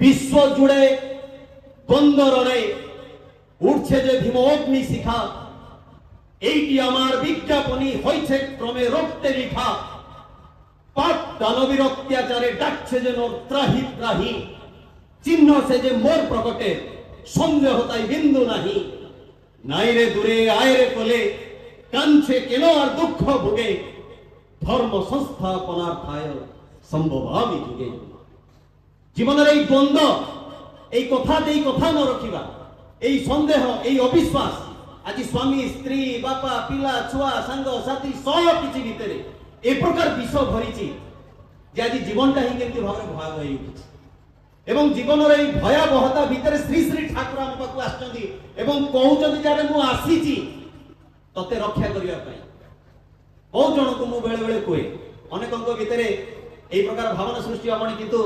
বিশ্ব জুড়ে দ্বন্দ্ব রণে উঠছে যে ভীম অগ্নি শিখা, এইটি আমার বিজ্ঞাপনী হয়েছে ক্রমে রক্তে লিখা। পাপ দানবীর অত্যাচারে ডাকছে যেন ত্রাহি ত্রাহি, চিহ্ন সে যে মোর প্রকটে সন্দেহ তাই বিন্দু নাহি। নাইরে দূরে আয়রে কোলে কাঞ্ছে কেন আর দুঃখ ভোগে, ধর্ম সংস্থাপনার ঠায় সম্ভব আমি যুগে। জীবনের এই দ্বন্দ্ব, এই কথা ন রখিবা, এই সন্দেহ, এই অবিশ্বাস আজি স্বামী স্ত্রী বাপা পিলা ছুয়া সাঙ্গ সাথী সব কিছু ভিতরে এ প্রকার বিষ ভরিছি যে আজ জীবনটা হি কেমতি ভাবে ভয়াবহ হয়ে উঠেছে। এবং জীবনের এই ভয়াবহতা ভিতরে শ্রী শ্রী ঠাকুর ଆମ ପାଖକୁ ଆସିଛନ୍ତି ଏବଂ କହୁଛନ୍ତି ଯାରେ ମୁଁ ଆସିଛି ତତେ ରକ୍ଷା କରିବା ପାଇଁ। ବହୁତ ଜଣଙ୍କୁ ମୁଁ ବେଳେ ବେଳେ କୁହେ, ଅନେକଙ୍କ ଭିତରେ এই প্রকার ভাবনা সৃষ্টি হবনি, কিন্তু